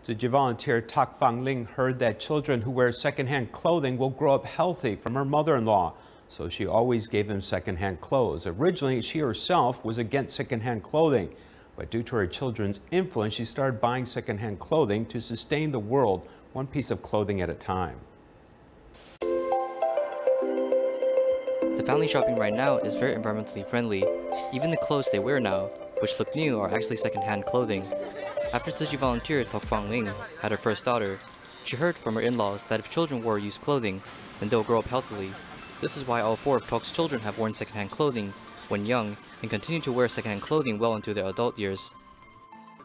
Tzu Chi volunteer Tok Fang Lin heard that children who wear secondhand clothing will grow up healthy from her mother-in-law. So she always gave them secondhand clothes. Originally, she herself was against secondhand clothing. But due to her children's influence, she started buying secondhand clothing to sustain the world, one piece of clothing at a time. The family shopping right now is very environmentally friendly. Even the clothes they wear now, which look new, are actually secondhand clothing. After Tzu Chi volunteer Tok Fang Lin had her first daughter, she heard from her in-laws that if children wore used clothing, then they'll grow up healthily. This is why all 4 of Tok's children have worn secondhand clothing when young and continue to wear secondhand clothing well into their adult years.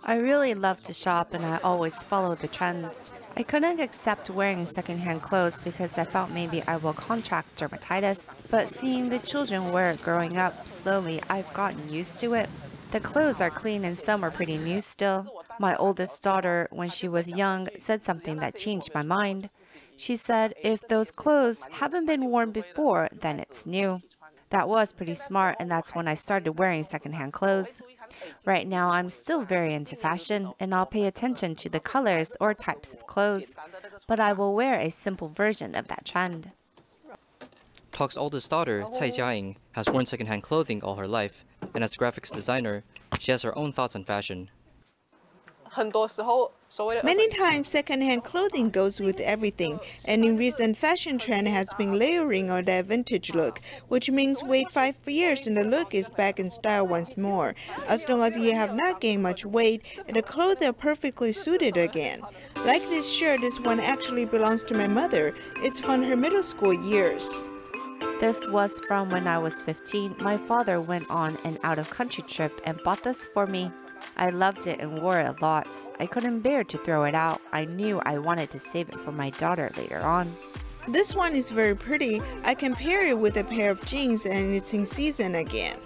I really love to shop and I always follow the trends. I couldn't accept wearing secondhand clothes because I felt maybe I will contract dermatitis, but seeing the children wear it growing up, slowly I've gotten used to it. The clothes are clean and some are pretty new still. My oldest daughter, when she was young, said something that changed my mind. She said, if those clothes haven't been worn before, then it's new. That was pretty smart, and that's when I started wearing secondhand clothes. Right now, I'm still very into fashion, and I'll pay attention to the colors or types of clothes. But I will wear a simple version of that trend. Tok's oldest daughter, Tsai Jiaying, has worn secondhand clothing all her life, and as a graphics designer, she has her own thoughts on fashion. Many times, secondhand clothing goes with everything, and in recent fashion trend has been layering on that vintage look, which means wait 5 years and the look is back in style once more. As long as you have not gained much weight, and the clothes are perfectly suited again. Like this shirt, this one actually belongs to my mother. It's from her middle school years. This was from when I was 15. My father went on an out-of-country trip and bought this for me. I loved it and wore it a lot. I couldn't bear to throw it out. I knew I wanted to save it for my daughter later on. This one is very pretty. I can pair it with a pair of jeans and it's in season again.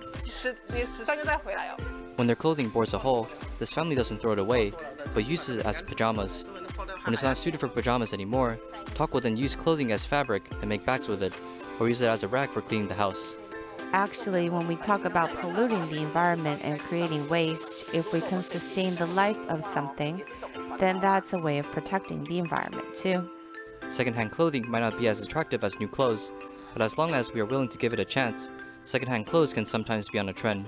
When their clothing bores a hole, this family doesn't throw it away, but uses it as pajamas. When it's not suited for pajamas anymore, Tok will then use clothing as fabric and make bags with it, or use it as a rag for cleaning the house. Actually, when we talk about polluting the environment and creating waste, if we can sustain the life of something, then that's a way of protecting the environment too. Secondhand clothing might not be as attractive as new clothes, but as long as we are willing to give it a chance, secondhand clothes can sometimes be on a trend.